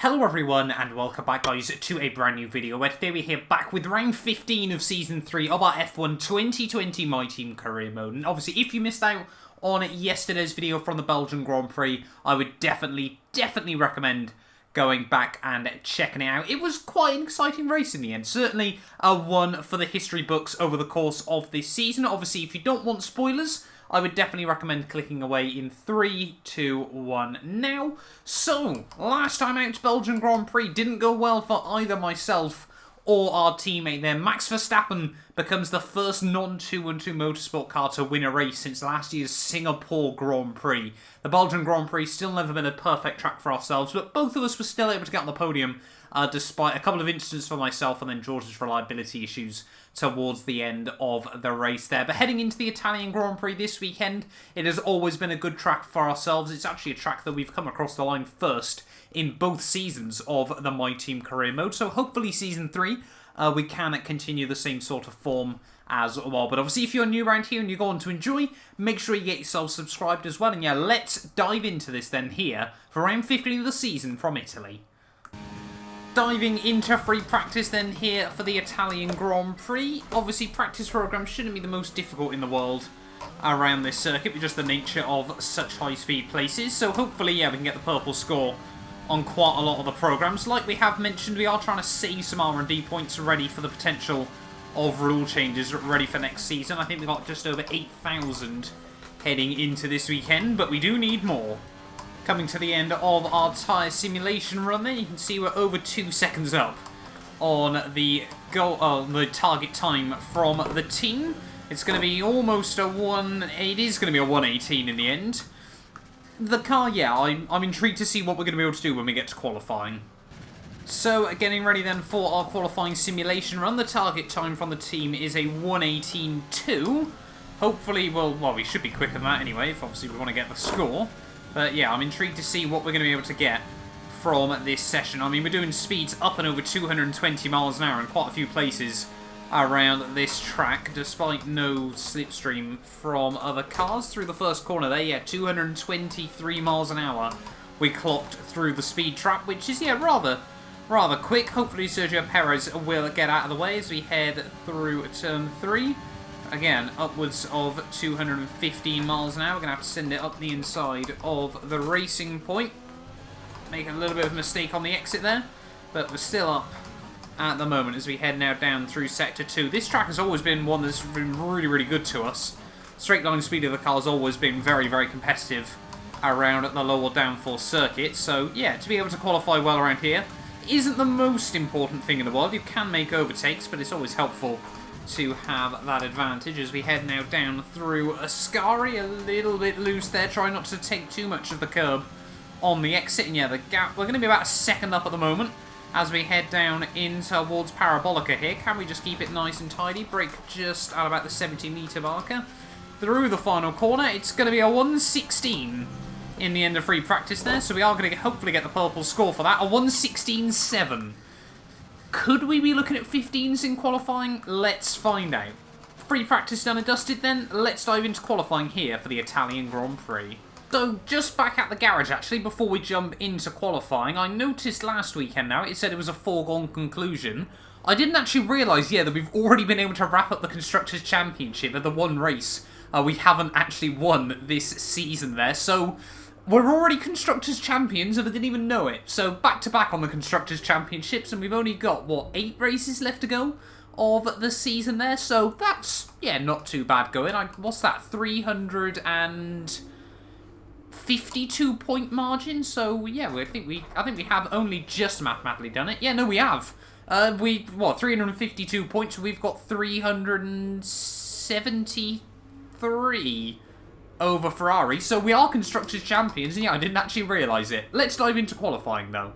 Hello everyone and welcome back guys to a brand new video where today we're here back with round 15 of season 3 of our F1 2020 My Team career mode. And obviously if you missed out on yesterday's video from the Belgian Grand Prix, I would definitely recommend going back and checking it out. It was quite an exciting race in the end, certainly one for the history books over the course of this season. Obviously if you don't want spoilers, I would definitely recommend clicking away in 3, 2, 1 now. So, last time out Belgian Grand Prix didn't go well for either myself or our teammate there. Max Verstappen becomes the first non-212 Motorsport car to win a race since last year's Singapore Grand Prix. The Belgian Grand Prix still never been a perfect track for ourselves, but both of us were still able to get on the podium despite a couple of incidents for myself and then George's reliability issues towards the end of the race there. But heading into the Italian Grand Prix this weekend, it has always been a good track for ourselves. It's actually a track that we've come across the line first in both seasons of the My Team career mode. So hopefully season 3, we can continue the same sort of form as well. But obviously if you're new around here and you're going to enjoy, make sure you get yourself subscribed as well. And yeah, let's dive into this then here for round 15 of the season from Italy. Diving into free practice then here for the Italian Grand Prix. Obviously practice programs shouldn't be the most difficult in the world around this circuit with just the nature of such high speed places. So hopefully, yeah, we can get the purple score on quite a lot of the programs. Like we have mentioned, we are trying to save some R&D points ready for the potential of rule changes ready for next season. I think we got just over 8,000 heading into this weekend, but we do need more. Coming to the end of our tyre simulation run there, you can see we're over 2 seconds up on the the target time from the team. It's going to be almost a 118 in the end. The car, yeah, I'm intrigued to see what we're going to be able to do when we get to qualifying. So, getting ready then for our qualifying simulation run. The target time from the team is a 118.2. Hopefully, well, we should be quicker than that anyway, if obviously we want to get the score. But yeah, I'm intrigued to see what we're going to be able to get from this session. I mean, we're doing speeds up and over 220 miles an hour in quite a few places around this track, despite no slipstream from other cars. Through the first corner there, yeah, 223 miles an hour we clocked through the speed trap, which is, yeah, rather quick. Hopefully Sergio Perez will get out of the way as we head through turn 3. Again, upwards of 215 miles an hour. We're going to have to send it up the inside of the racing point. Making a little bit of a mistake on the exit there, but we're still up at the moment as we head now down through Sector 2. This track has always been one that's been really good to us. Straight line speed of the car has always been very competitive around the lower downforce circuit. So yeah, to be able to qualify well around here isn't the most important thing in the world. You can make overtakes, but it's always helpful to have that advantage as we head now down through Ascari. A little bit loose there, try not to take too much of the curb on the exit. And yeah, the gap, we're going to be about a second up at the moment as we head down in towards Parabolica here. Can we just keep it nice and tidy? Brake just at about the 70-metre marker. Through the final corner, it's going to be a 116 in the end of free practice there, so we are going to hopefully get the purple score for that, a 116.7. Could we be looking at 15s in qualifying? Let's find out. Free practice done and dusted then, let's dive into qualifying here for the Italian Grand Prix. So, just back at the garage actually, before we jump into qualifying, I noticed last weekend now, it said it was a foregone conclusion. I didn't actually realise, yeah, that we've already been able to wrap up the Constructors' Championship at the one race we haven't actually won this season there, so we're already Constructors' Champions and I didn't even know it. So back-to-back on the Constructors' Championships and we've only got, what, 8 races left to go of the season there. So that's, yeah, not too bad going. What's that, 352 point margin? So yeah, I think we have only just mathematically done it. Yeah, no, we have. 352 points, we've got 373 over Ferrari, so we are Constructors' Champions, and yeah, I didn't actually realise it. Let's dive into qualifying, though.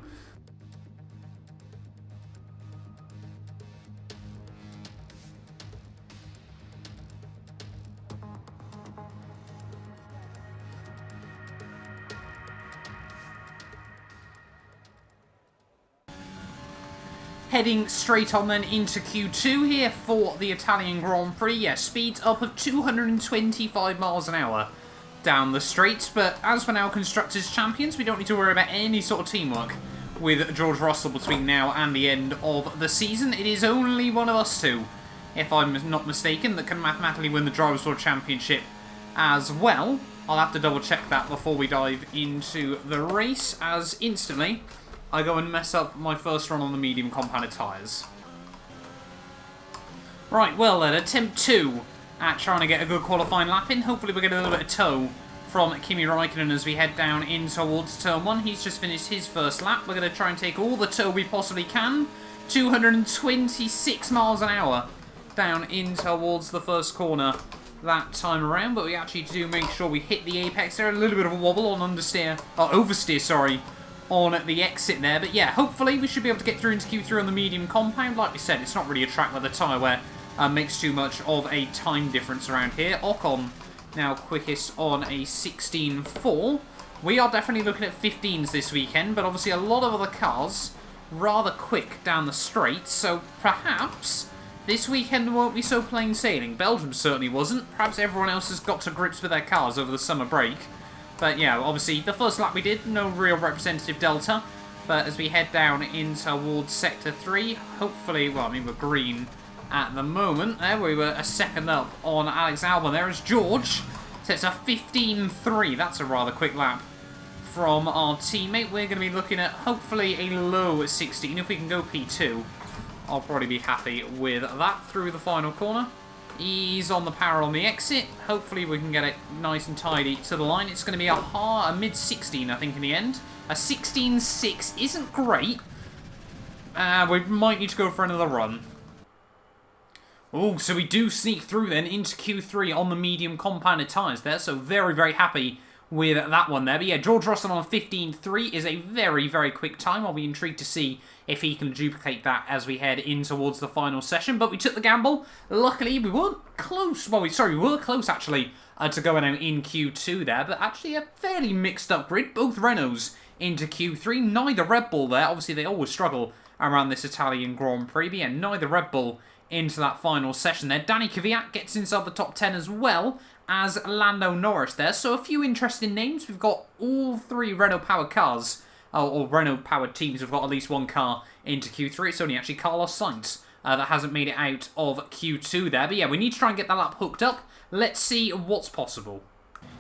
Heading straight on then into Q2 here for the Italian Grand Prix. Yeah, speeds up of 225 miles an hour down the straight. But as we're now Constructors' Champions, we don't need to worry about any sort of teamwork with George Russell between now and the end of the season. It is only one of us two, if I'm not mistaken, that can mathematically win the Drivers' World Championship as well. I'll have to double check that before we dive into the race, as instantly I go and mess up my first run on the medium compounded tyres. Right, well then, attempt 2 at trying to get a good qualifying lap in. Hopefully we'll get a little bit of tow from Kimi Räikkönen as we head down in towards turn 1. He's just finished his first lap. We're going to try and take all the tow we possibly can. 226 miles an hour down in towards the first corner that time around, but we actually do make sure we hit the apex there. A little bit of a wobble on oversteer, sorry, on the exit there. But yeah, hopefully we should be able to get through into Q3 on the medium compound. Like we said, it's not really a track where the tyre wear makes too much of a time difference around here. Ocon now quickest on a 16.4. We are definitely looking at 15s this weekend, but obviously a lot of other cars rather quick down the straight, so perhaps this weekend won't be so plain sailing. Belgium certainly wasn't. Perhaps everyone else has got to grips with their cars over the summer break. But yeah, obviously the first lap we did, no real representative delta. But as we head down in towards Sector 3, hopefully, well, I mean, we're green at the moment. There we were a second up on Alex Albon there as George sets a 15.3. That's a rather quick lap from our teammate. We're going to be looking at hopefully a low 16 if we can go P2. I'll probably be happy with that through the final corner. Ease on the power on the exit. Hopefully we can get it nice and tidy to the line. It's going to be a mid-16, I think, in the end. A 16.6 isn't great. We might need to go for another run. Oh, so we do sneak through then into Q3 on the medium compounded tyres there. So very, very happy with that one there. But yeah, George Russell on a 15.3 is a very, very quick time. I'll be intrigued to see if he can duplicate that as we head in towards the final session. But we took the gamble. Luckily, we weren't close. Well, we were close, actually, to going out in Q2 there. But actually, a fairly mixed-up grid. Both Renaults into Q3. Neither Red Bull there. Obviously, they always struggle around this Italian Grand Prix. But yeah, neither Red Bull into that final session there. Danny Kvyat gets inside the top 10 as well as Lando Norris there. So a few interesting names. We've got all three Renault-powered cars, or Renault-powered teams have got at least one car into Q3. It's only actually Carlos Sainz that hasn't made it out of Q2 there. But yeah, we need to try and get that lap hooked up. Let's see what's possible.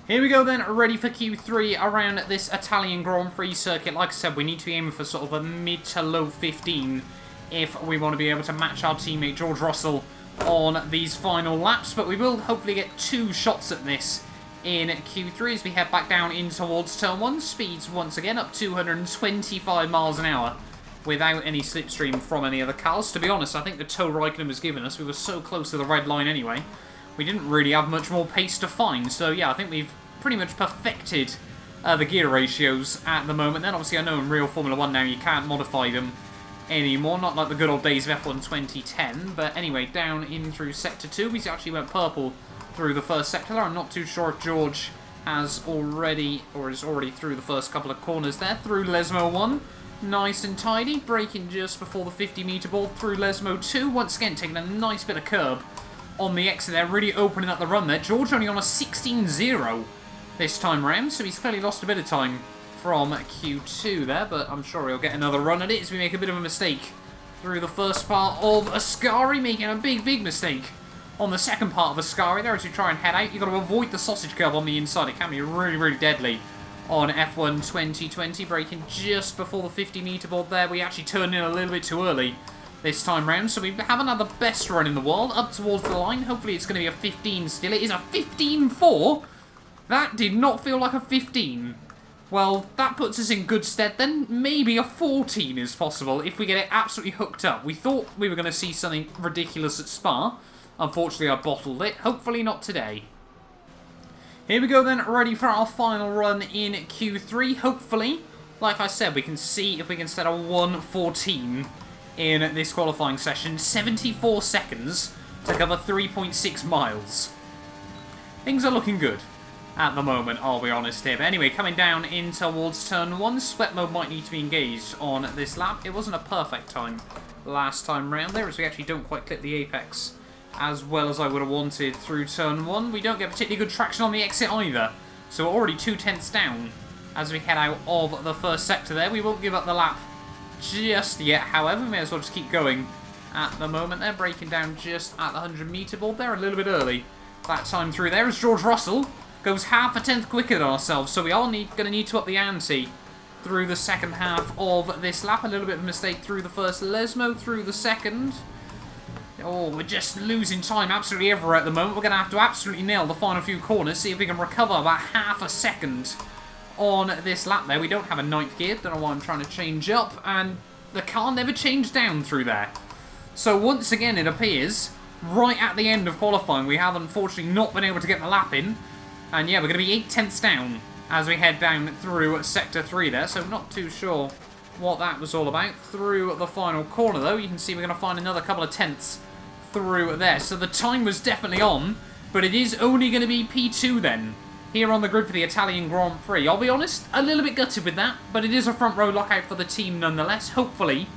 Here we go then, ready for Q3 around this Italian Grand Prix circuit. Like I said, we need to be aiming for sort of a mid to low 15 if we want to be able to match our teammate George Russell on these final laps, but we will hopefully get 2 shots at this in Q3 as we head back down in towards turn 1. Speeds once again up 225 miles an hour without any slipstream from any other cars. To be honest, I think the tow Räikkönen was giving us, we were so close to the red line anyway, we didn't really have much more pace to find. So yeah, I think we've pretty much perfected the gear ratios at the moment. Then obviously I know in real Formula 1 now you can't modify them anymore, not like the good old days of F1 2010, but anyway, down in through Sector 2, we actually went purple through the first sector there. I'm not too sure if George has already, or is already through the first couple of corners there, through Lesmo 1, nice and tidy, braking just before the 50-metre ball through Lesmo 2, once again taking a nice bit of curb on the exit there, really opening up the run there. George only on a 16.0 this time round, so he's clearly lost a bit of time from Q2 there, but I'm sure he'll get another run at it as we make a bit of a mistake through the first part of Ascari, making a big, big mistake on the second part of Ascari there as we try and head out. You've got to avoid the sausage curve on the inside. It can be really, really deadly on F1 2020, braking just before the 50-metre board there. We actually turned in a little bit too early this time round, so we haven't had the best run in the world up towards the line. Hopefully it's going to be a 15 still. It is a 15.4. That did not feel like a 15. Well, that puts us in good stead then. Maybe a 14 is possible if we get it absolutely hooked up. We thought we were going to see something ridiculous at Spa. Unfortunately, I bottled it. Hopefully not today. Here we go then, ready for our final run in Q3. Hopefully, like I said, we can see if we can set a 1:14 in this qualifying session. 74 seconds to cover 3.6 miles. Things are looking good at the moment, I'll be honest here. But anyway, coming down in towards turn 1, sweat mode might need to be engaged on this lap. It wasn't a perfect time last time round there, as we actually don't quite clip the apex as well as I would have wanted through turn 1. We don't get particularly good traction on the exit either, so we're already 2 tenths down as we head out of the first sector there. We won't give up the lap just yet. However, may as well just keep going at the moment. They're breaking down just at the 100-metre board. They're a little bit early that time through there, as George Russell goes half a tenth quicker than ourselves. So we are going to need to up the ante through the second half of this lap. A little bit of a mistake through the first. Lesmo through the second. Oh, we're just losing time absolutely everywhere at the moment. We're going to have to absolutely nail the final few corners, see if we can recover about half a second on this lap there. We don't have a ninth gear. Don't know why I'm trying to change up. And the car never changed down through there. So once again, it appears, right at the end of qualifying, we have unfortunately not been able to get the lap in. And yeah, we're going to be 8 tenths down as we head down through Sector 3 there. So not too sure what that was all about. Through the final corner, though, you can see we're going to find another couple of tenths through there. So the time was definitely on, but it is only going to be P2 then, here on the grid for the Italian Grand Prix. I'll be honest, a little bit gutted with that, but it is a front row lockout for the team nonetheless. Hopefully,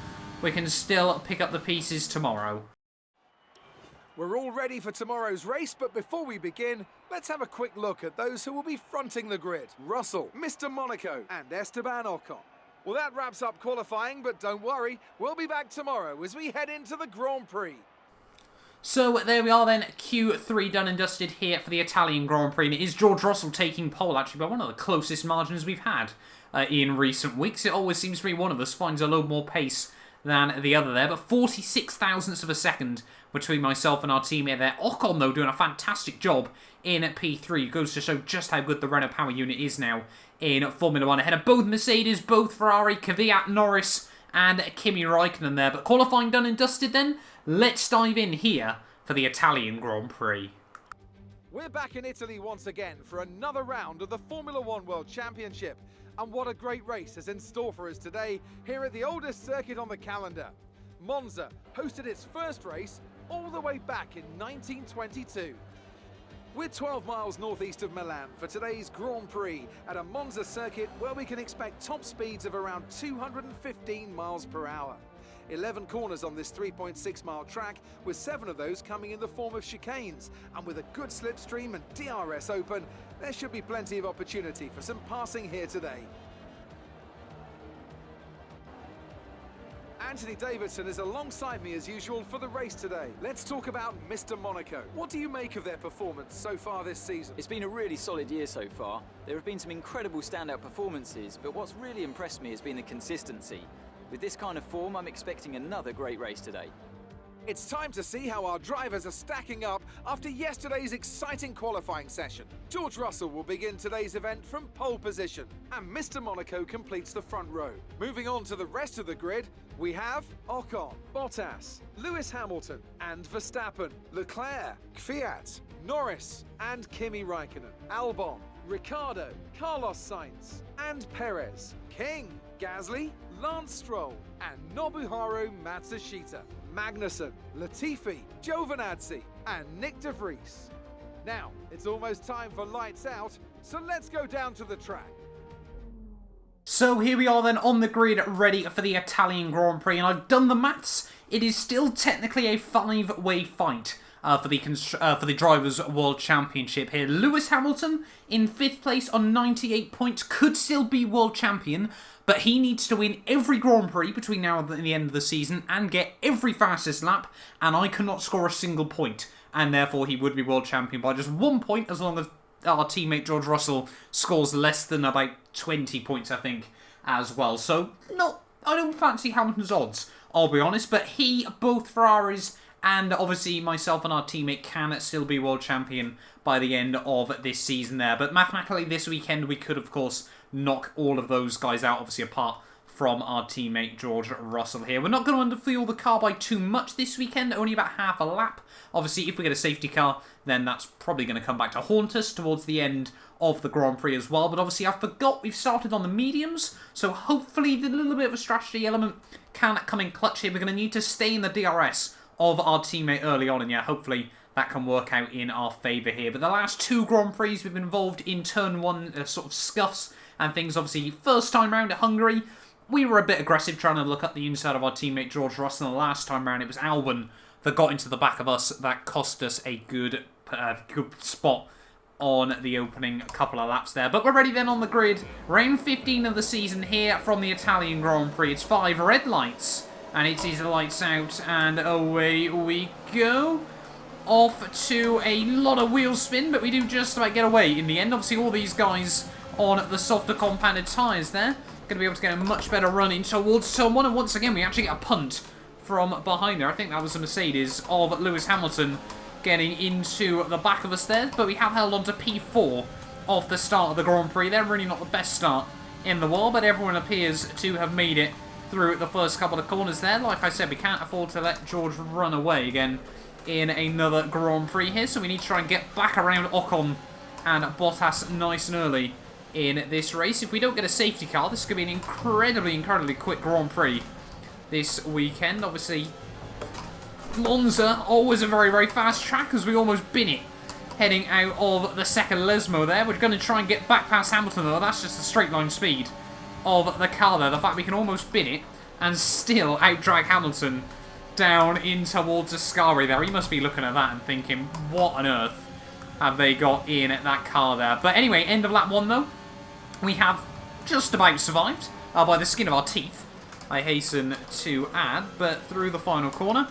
we can still pick up the pieces tomorrow. We're all ready for tomorrow's race, but before we begin, let's have a quick look at those who will be fronting the grid. Russell, Mr. Monaco, and Esteban Ocon. Well, that wraps up qualifying, but don't worry, we'll be back tomorrow as we head into the Grand Prix. So there we are then, Q3 done and dusted here for the Italian Grand Prix. And it is George Russell taking pole, actually, by one of the closest margins we've had in recent weeks. It always seems to be one of us finds a load more pace than the other there, but 46 thousandths of a second between myself and our teammate there. Ocon, though, doing a fantastic job in P3. Goes to show just how good the Renault power unit is now in Formula 1. Ahead of both Mercedes, both Ferrari, Kvyat, Norris, and Kimi Raikkonen there. But qualifying done and dusted then, let's dive in here for the Italian Grand Prix. We're back in Italy once again for another round of the Formula 1 World Championship. And what a great race is in store for us today here at the oldest circuit on the calendar. Monza hosted its first race all the way back in 1922. We're 12 miles northeast of Milan for today's Grand Prix at a Monza circuit where we can expect top speeds of around 215 miles per hour. 11 corners on this 3.6 mile track, with 7 of those coming in the form of chicanes. And with a good slipstream and DRS open, there should be plenty of opportunity for some passing here today. Anthony Davidson is alongside me as usual for the race today. Let's talk about Mr. Monaco. What do you make of their performance so far this season? It's been a really solid year so far. There have been some incredible standout performances, but what's really impressed me has been the consistency. With this kind of form, I'm expecting another great race today. It's time to see how our drivers are stacking up after yesterday's exciting qualifying session. George Russell will begin today's event from pole position, and Mr. Monaco completes the front row. Moving on to the rest of the grid, we have Ocon, Bottas, Lewis Hamilton, and Verstappen, Leclerc, Kvyat, Norris, and Kimi Raikkonen, Albon, Ricciardo, Carlos Sainz, and Perez, King, Gasly, Lance Stroll, and Nobuharu Matsushita, Magnussen, Latifi, Giovinazzi, and Nick de Vries. Now, it's almost time for lights out, so let's go down to the track. So here we are then on the grid, ready for the Italian Grand Prix, and I've done the maths. It is still technically a 5-way fight for the Drivers' World Championship here. Lewis Hamilton in 5th place on 98 points, could still be World Champion, but he needs to win every Grand Prix between now and the end of the season and get every fastest lap, and I cannot score a single point, and therefore he would be World Champion by just 1 point as long as our teammate George Russell scores less than about 20 points, I think, as well. So, no, I don't fancy Hamilton's odds, I'll be honest, but he, both Ferraris, and obviously myself and our teammate can still be World Champion by the end of this season there. But mathematically this weekend we could, of course, knock all of those guys out, obviously apart from our teammate George Russell here. We're not going to underfuel the car by too much this weekend, only about half a lap. Obviously, if we get a safety car, then that's probably going to come back to haunt us towards the end of the Grand Prix as well. But obviously, I forgot we've started on the mediums, so hopefully the little bit of a strategy element can come in clutch here. We're going to need to stay in the DRS of our teammate early on, and yeah, hopefully that can work out in our favour here. But the last 2 Grand Prix, we've been involved in Turn 1 sort of scuffs and things. Obviously, first time round at Hungary, we were a bit aggressive trying to look up the inside of our teammate George Russell. And the last time round, it was Albon that got into the back of us that cost us a good spot on the opening couple of laps there. But we're ready then on the grid. Round 15 of the season here from the Italian Grand Prix. It's 5 red lights, and it is lights out, and away we go. Off to a lot of wheel spin, but we do just about get away in the end. Obviously, all these guys on the softer compounded tyres there going to be able to get a much better run in towards turn 1, and once again we actually get a punt from behind there. I think that was a Mercedes of Lewis Hamilton getting into the back of us there, but we have held on to P4 off the start of the Grand Prix. They're really not the best start in the world, but everyone appears to have made it through the first couple of corners there. Like I said, we can't afford to let George run away again in another Grand Prix here, so we need to try and get back around Ocon and Bottas nice and early in this race. If we don't get a safety car, this could be an incredibly quick Grand Prix this weekend. Obviously, Monza, always a very fast track, as we almost bin it heading out of the second Lesmo there. We're going to try and get back past Hamilton, though. That's just the straight line speed of the car there. The fact we can almost bin it and still out-drag Hamilton down in towards Ascari there. He must be looking at that and thinking, what on earth have they got in that car there? But anyway, end of lap 1, though. We have just about survived by the skin of our teeth, I hasten to add, but through the final corner.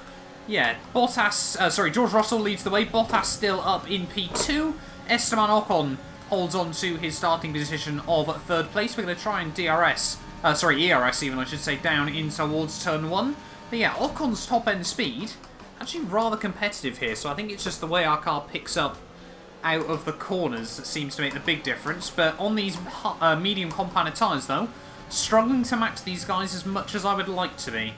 Yeah, George Russell leads the way. Bottas still up in P2. Esteban Ocon holds on to his starting position of 3rd place. We're going to try and ERS even, I should say, down in towards turn 1. But yeah, Ocon's top-end speed, actually rather competitive here, so I think it's just the way our car picks up out of the corners that seems to make the big difference. But on these medium compounded tyres, though, struggling to match these guys as much as I would like to be.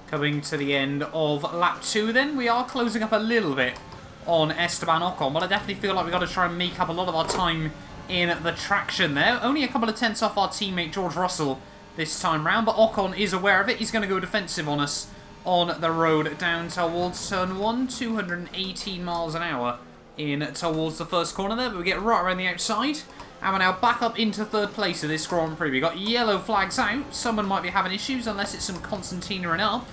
Coming to the end of lap 2 then, we are closing up a little bit on Esteban Ocon, but I definitely feel like we've got to try and make up a lot of our time in the traction there. Only a couple of tenths off our teammate George Russell this time round, but Ocon is aware of it. He's going to go defensive on us on the road down towards turn 1, 218 miles an hour in towards the first corner there, but we get right around the outside, and we're now back up into 3rd place of this Grand Prix. We got yellow flags out. Someone might be having issues, unless it's some Constantina and up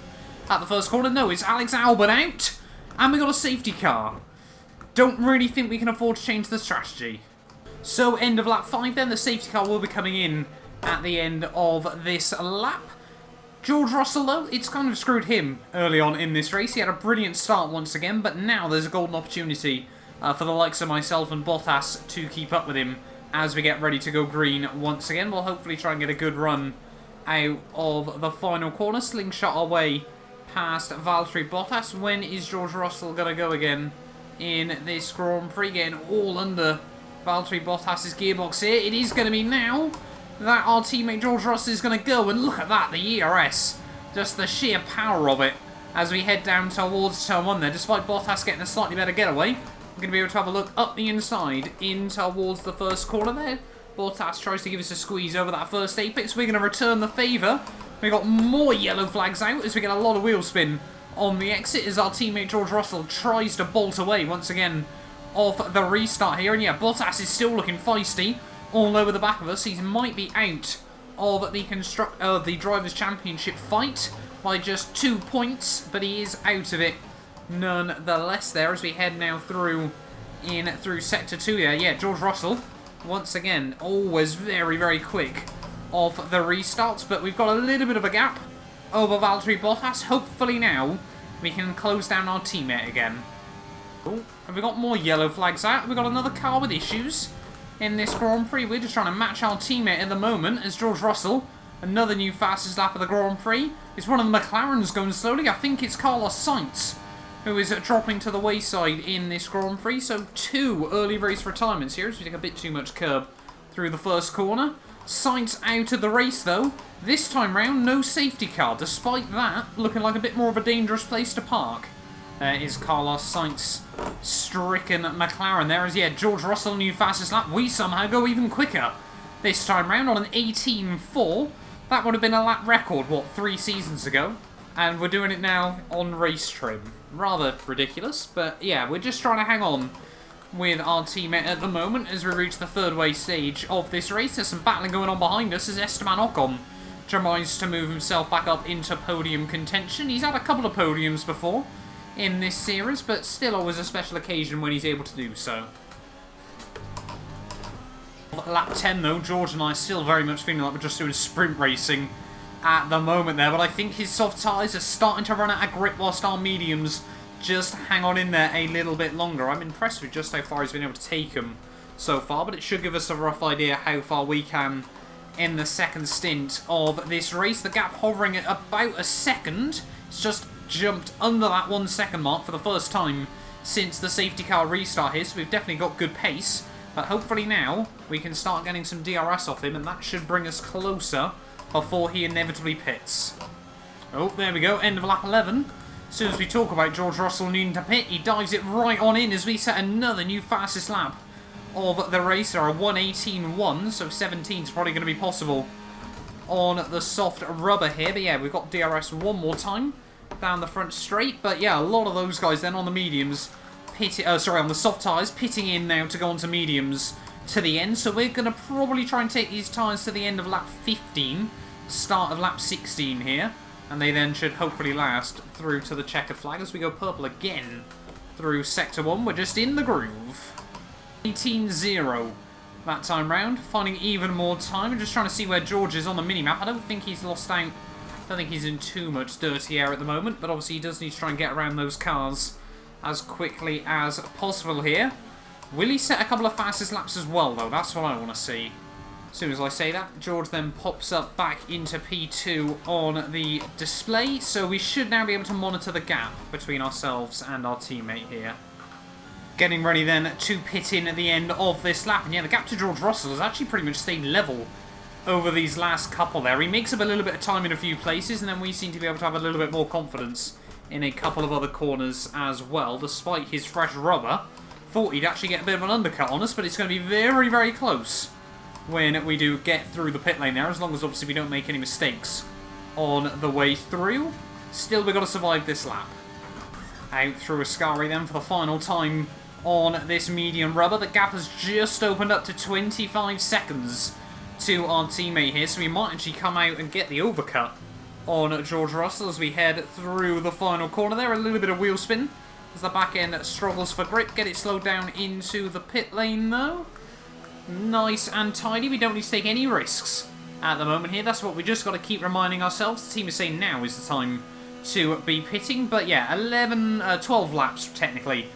at the first corner. No, it's Alex Albon out, and we got a safety car. Don't really think we can afford to change the strategy. So end of lap 5 then, the safety car will be coming in at the end of this lap. George Russell, though, it's kind of screwed him early on in this race. He had a brilliant start once again, but now there's a golden opportunity for the likes of myself and Bottas to keep up with him as we get ready to go green once again. We'll hopefully try and get a good run out of the final corner. Slingshot our way past Valtteri Bottas. When is George Russell going to go again in this Grand Prix? Getting all under Valtteri Bottas' gearbox here. It is going to be now that our teammate George Russell is going to go, and look at that, the ERS. Just the sheer power of it as we head down towards turn 1 there. Despite Bottas getting a slightly better getaway, we're going to be able to have a look up the inside in towards the first corner there. Bottas tries to give us a squeeze over that first apex. We're going to return the favour. We got more yellow flags out as we get a lot of wheel spin on the exit as our teammate George Russell tries to bolt away once again off the restart here. And yeah, Bottas is still looking feisty all over the back of us. He might be out of the Drivers' Championship fight by just 2 points, but he is out of it nonetheless there as we head now through Sector 2 there. Yeah, George Russell, once again, always very quick off the restarts, but we've got a little bit of a gap over Valtteri Bottas. Hopefully now we can close down our teammate again. Oh, have we got more yellow flags out? We've got another car with issues in this Grand Prix. We're just trying to match our teammate at the moment as George Russell, another new fastest lap of the Grand Prix. It's one of the McLarens going slowly. I think it's Carlos Sainz who is dropping to the wayside in this Grand Prix. So 2 early race retirements here as we take a bit too much curb through the first corner. Sainz out of the race though. This time round, no safety car. Despite that, looking like a bit more of a dangerous place to park. There is Carlos Sainz stricken McLaren there as, yeah, George Russell new fastest lap. We somehow go even quicker this time round on an 18.4. That would have been a lap record, what, 3 seasons ago? And we're doing it now on race trim. Rather ridiculous, but yeah, we're just trying to hang on with our teammate at the moment as we reach the 3rd way stage of this race. There's some battling going on behind us as Esteban Ocon tries to move himself back up into podium contention. He's had a couple of podiums before in this series, but still always a special occasion when he's able to do so. Lap 10 though, George and I are still very much feeling like we're just doing sprint racing at the moment there, but I think his soft tyres are starting to run out of grip whilst our mediums just hang on in there a little bit longer. I'm impressed with just how far he's been able to take them so far, but it should give us a rough idea how far we can in the second stint of this race. The gap hovering at about a second. It's just jumped under that 1 second mark for the first time since the safety car restart here, so we've definitely got good pace, but hopefully now we can start getting some DRS off him, and that should bring us closer before he inevitably pits. Oh, there we go, end of lap 11. As soon as we talk about George Russell needing to pit, he dives it right on in as we set another new fastest lap of the race. There are 1:18.1, so 17 is probably going to be possible on the soft rubber here. But yeah, we've got DRS one more time down the front straight. But yeah, a lot of those guys then on the mediums, on the soft tyres, pitting in now to go on to mediums to the end. So we're going to probably try and take these tyres to the end of lap 15, start of lap 16 here. And they then should hopefully last through to the checkered flag as we go purple again through Sector 1. We're just in the groove. 18.0 that time round. Finding even more time. We're just trying to see where George is on the minimap. I don't think he's lost out. I don't think he's in too much dirty air at the moment. But obviously he does need to try and get around those cars as quickly as possible here. Will he set a couple of fastest laps as well, though? That's what I want to see. As soon as I say that, George then pops up back into P2 on the display. So we should now be able to monitor the gap between ourselves and our teammate here. Getting ready then to pit in at the end of this lap. And yeah, the gap to George Russell has actually pretty much stayed level over these last couple there. He makes up a little bit of time in a few places, and then we seem to be able to have a little bit more confidence in a couple of other corners as well, despite his fresh rubber. Thought he'd actually get a bit of an undercut on us, but it's going to be very, very close when we do get through the pit lane there, as long as obviously we don't make any mistakes on the way through. Still, we've got to survive this lap. Out through Ascari then for the final time on this medium rubber. The gap has just opened up to 25 seconds to our teammate here, so we might actually come out and get the overcut on George Russell as we head through the final corner there. A little bit of wheel spin as the back end struggles for grip. Get it slowed down into the pit lane though. Nice and tidy. We don't need to take any risks at the moment here. That's what we just got to keep reminding ourselves. The team is saying now is the time to be pitting. But yeah, 12 laps technically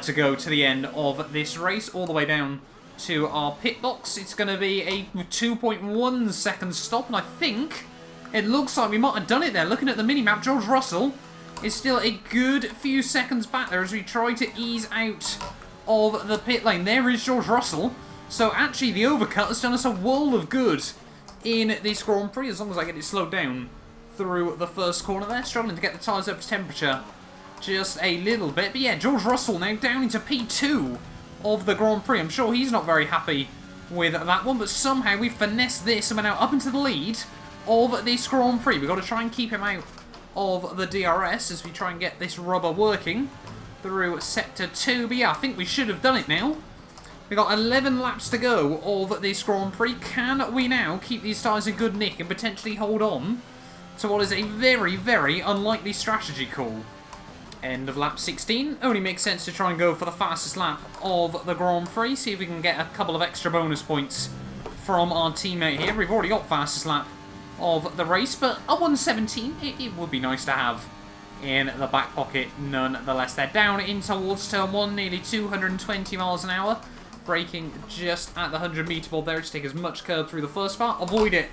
to go to the end of this race. All the way down to our pit box. It's going to be a 2.1 second stop. And I think it looks like we might have done it there. Looking at the minimap, George Russell is still a good few seconds back there as we try to ease out of the pit lane. There is George Russell. So actually the overcut has done us a world of good in this Grand Prix, as long as I get it slowed down through the first corner there. Struggling to get the tyres up to temperature just a little bit. But yeah, George Russell now down into P2 of the Grand Prix. I'm sure he's not very happy with that one, but somehow we finessed this and we're now up into the lead of this Grand Prix. We've got to try and keep him out of the DRS as we try and get this rubber working through Sector 2. But yeah, I think we should have done it now. We've got 11 laps to go of this Grand Prix. Can we now keep these tyres in good nick and potentially hold on to what is a very, very unlikely strategy call? End of lap 16. Only makes sense to try and go for the fastest lap of the Grand Prix. See if we can get a couple of extra bonus points from our teammate here. We've already got fastest lap of the race, but a 1:17, it would be nice to have in the back pocket nonetheless. They're down in towards turn 1, nearly 220 miles an hour. Braking just at the 100-metre board there to take as much curb through the first part. Avoid it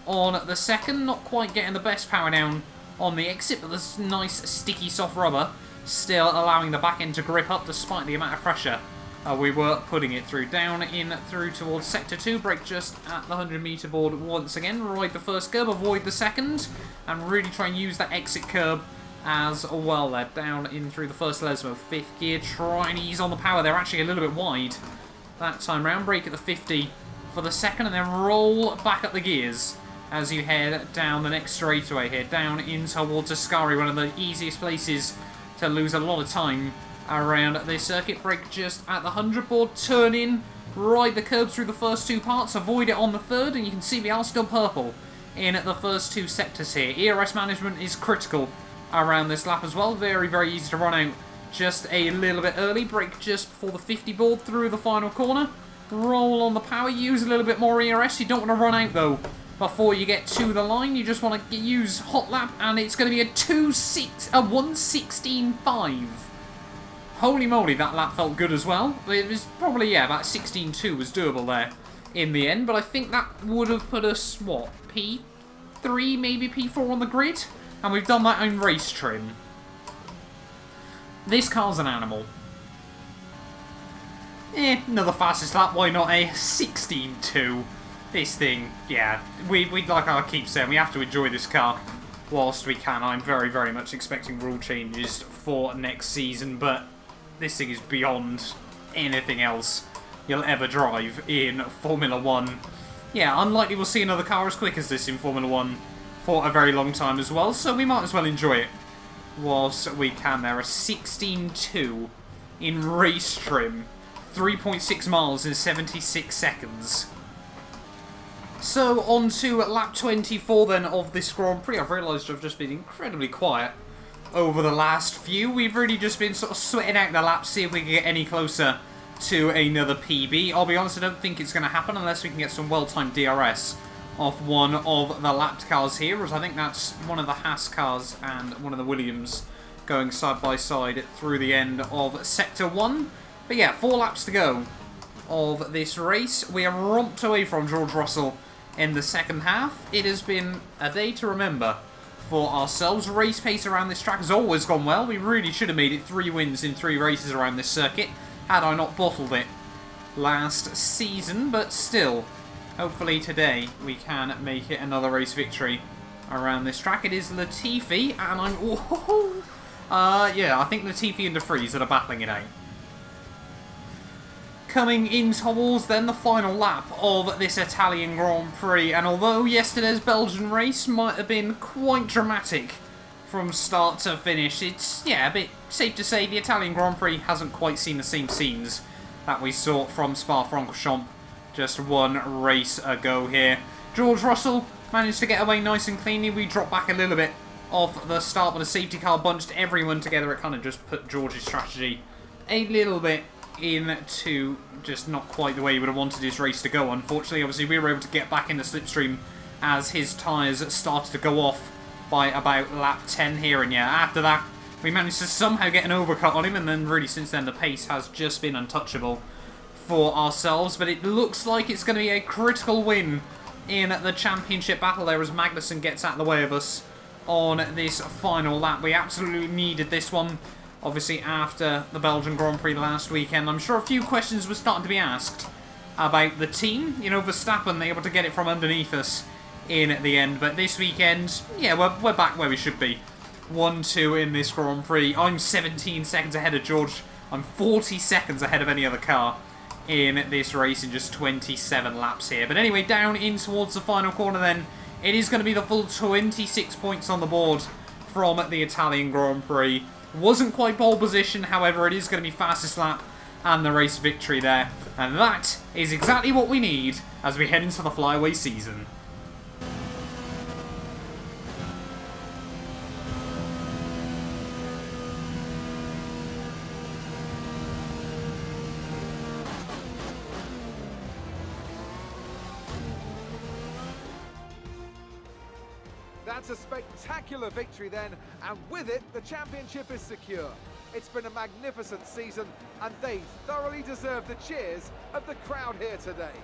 on the second. Not quite getting the best power down on the exit, but this nice sticky soft rubber still allowing the back end to grip up despite the amount of pressure we were putting it through. Down in through towards Sector 2. Brake just at the 100-metre board once again. Ride the first curb, avoid the second, and really try and use that exit curb as well there. Down in through the first Lesmo. 5th gear, try and ease on the power. They're actually a little bit wide that time round. Brake at the 50 for the second, and then roll back up the gears as you head down the next straightaway here. Down in towards Ascari, one of the easiest places to lose a lot of time around this circuit. Brake just at the 100 board, turn in, ride the curbs through the first two parts, avoid it on the third, and you can see we are still purple in the first two sectors here. ERS management is critical around this lap as well. Very, very easy to run out just a little bit early. Brake just before the 50 board through the final corner. roll on the power, use a little bit more ERS. You don't want to run out, though, before you get to the line. You just want to use hot lap, and it's going to be a 1:16.5. Holy moly, that lap felt good as well. It was probably, yeah, about 16.2 was doable there in the end, but I think that would have put us, what, P3, maybe P4 on the grid? And we've done that on race trim. This car's an animal. Another fastest lap, why not a 16.2? This thing, yeah, we like I keep saying, we have to enjoy this car whilst we can. I'm very, very much expecting rule changes for next season, but this thing is beyond anything else you'll ever drive in Formula 1. Yeah, unlikely we'll see another car as quick as this in Formula 1 for a very long time as well, so we might as well enjoy it whilst we can. There are 16.2 in race trim, 3.6 miles in 76 seconds. So, on to lap 24 then of this Grand Prix. I've realised I've just been incredibly quiet over the last few. We've really just been sort of sweating out the laps, see if we can get any closer to another PB. I'll be honest, I don't think it's going to happen unless we can get some well-timed DRS off one of the lapped cars here, as I think that's one of the Haas cars and one of the Williams going side by side through the end of Sector 1. But yeah, 4 laps to go of this race. We are romped away from George Russell in the second half. It has been a day to remember for ourselves. Race pace around this track has always gone well. We really should have made it 3 wins in 3 races around this circuit had I not bottled it last season, but still, hopefully today we can make it another race victory around this track. It is Latifi, and I'm... yeah, I think Latifi and De Vries that are battling it out. Coming in towards then the final lap of this Italian Grand Prix, and although yesterday's Belgian race might have been quite dramatic from start to finish, it's, yeah, a bit safe to say the Italian Grand Prix hasn't quite seen the same scenes that we saw from Spa-Francorchamps just 1 race ago here. George Russell managed to get away nice and cleanly. We dropped back a little bit off the start, but the safety car bunched everyone together. It kind of just put George's strategy a little bit into just not quite the way he would have wanted his race to go, unfortunately. Obviously, we were able to get back in the slipstream as his tyres started to go off by about lap 10 here, and yeah, after that, we managed to somehow get an overcut on him, and then really since then the pace has just been untouchable for ourselves. But it looks like it's going to be a critical win in the championship battle there as Magnussen gets out of the way of us on this final lap. We absolutely needed this one. Obviously, after the Belgian Grand Prix last weekend, I'm sure a few questions were starting to be asked about the team. You know, Verstappen, they able to get it from underneath us in the end. But this weekend, yeah, we're back where we should be. 1-2 in this Grand Prix. I'm 17 seconds ahead of George. I'm 40 seconds ahead of any other car in this race in just 27 laps here. But anyway, down in towards the final corner then. It is going to be the full 26 points on the board from the Italian Grand Prix. Wasn't quite pole position, however, it is going to be fastest lap and the race victory there. And that is exactly what we need as we head into the flyaway season. That's a spectacular victory then, and with it, the championship is secure. It's been a magnificent season, and they thoroughly deserve the cheers of the crowd here today.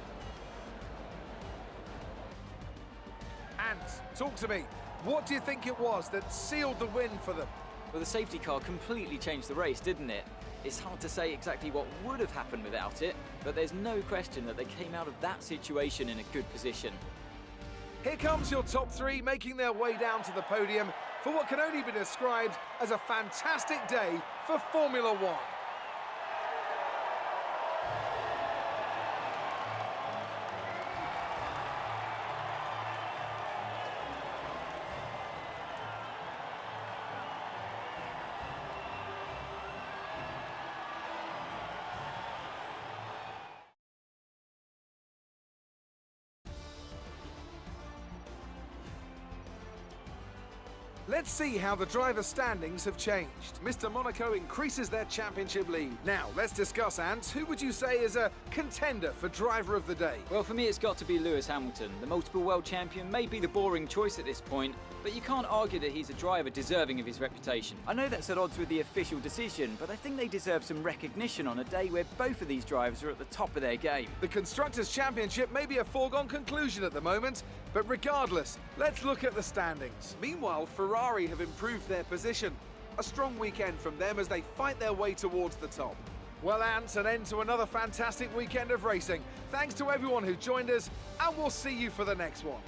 And talk to me, what do you think it was that sealed the win for them? Well, the safety car completely changed the race, didn't it? It's hard to say exactly what would have happened without it, but there's no question that they came out of that situation in a good position. Here comes your top 3 making their way down to the podium for what can only be described as a fantastic day for Formula 1. Let's see how the driver standings have changed. Mr. Monaco increases their championship lead. Now, let's discuss, Ants. Who would you say is a contender for driver of the day? Well, for me, it's got to be Lewis Hamilton. The multiple world champion may be the boring choice at this point, but you can't argue that he's a driver deserving of his reputation. I know that's at odds with the official decision, but I think they deserve some recognition on a day where both of these drivers are at the top of their game. The Constructors' Championship may be a foregone conclusion at the moment, but regardless, let's look at the standings. Meanwhile, Ferrari have improved their position. A strong weekend from them as they fight their way towards the top. Well, Ants, an end to another fantastic weekend of racing. Thanks to everyone who joined us, and we'll see you for the next one.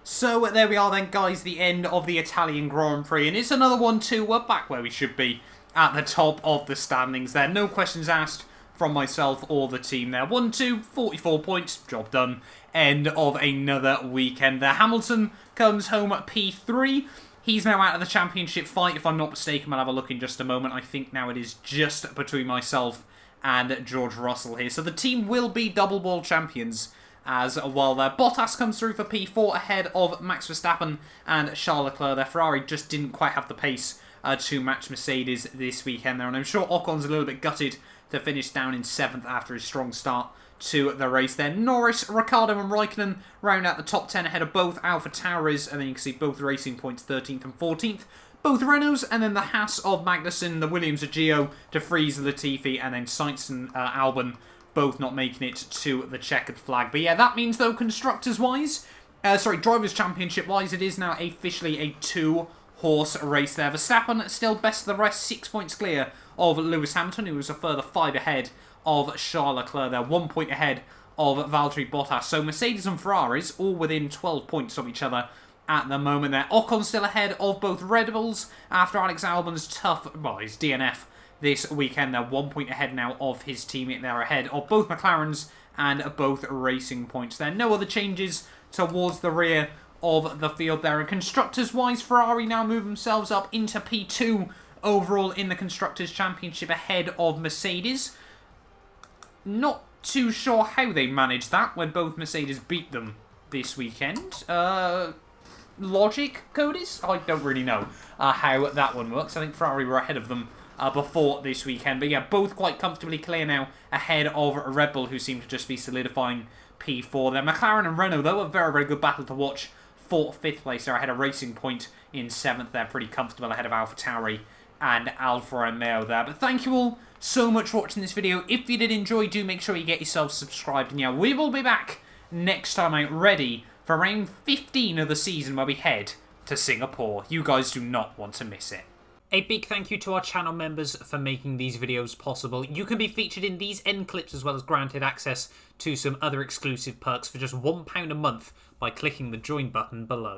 So there we are then, guys, the end of the Italian Grand Prix, and it's another one too. We're back where we should be, at the top of the standings there. No questions asked from myself or the team there. 1-2, 44 points, job done. End of another weekend there. Hamilton comes home at P3. He's now out of the championship fight, if I'm not mistaken. I'll have a look in just a moment. I think now it is just between myself and George Russell here. So the team will be double world champions as well there. Bottas comes through for P4 ahead of Max Verstappen and Charles Leclerc. Their Ferrari just didn't quite have the pace to match Mercedes this weekend there. And I'm sure Ocon's a little bit gutted to finish down in 7th after his strong start to the race there. Norris, Ricciardo and Raikkonen round out the top 10 ahead of both AlphaTauris, and then you can see both Racing Points 13th and 14th. Both Renaults, and then the Haas of Magnussen, the Williams of Gio, De Vries, Latifi, and then Sainz and Albon both not making it to the checkered flag. But yeah, that means though, Drivers' Championship-wise, it is now officially a 2-horse race there. Verstappen still best of the rest, 6 points clear of Lewis Hamilton, who was a further 5 ahead of Charles Leclerc there, 1 point ahead of Valtteri Bottas. So Mercedes and Ferraris all within 12 points of each other at the moment there. Ocon still ahead of both Red Bulls after Alex Albon's his DNF this weekend. They're 1 point ahead now of his teammate. They're ahead of both McLarens and both Racing Points there. No other changes towards the rear of the field there. And constructors-wise, Ferrari now move themselves up into P2 overall in the Constructors' Championship ahead of Mercedes. Not too sure how they managed that when both Mercedes beat them this weekend. Logic, Codis? I don't really know how that one works. I think Ferrari were ahead of them before this weekend. But yeah, both quite comfortably clear now ahead of Red Bull, who seem to just be solidifying P4 there. McLaren and Renault, though, a very, very good battle to watch for 5th place. They're ahead of Racing Point in 7th. They're pretty comfortable ahead of AlphaTauri and Alfa Romeo there. But thank you all so much for watching this video. If you did enjoy, do make sure you get yourself subscribed. And yeah, we will be back next time out, ready for round 15 of the season where we head to Singapore. You guys do not want to miss it. A big thank you to our channel members for making these videos possible. You can be featured in these end clips as well as granted access to some other exclusive perks for just £1 a month by clicking the join button below.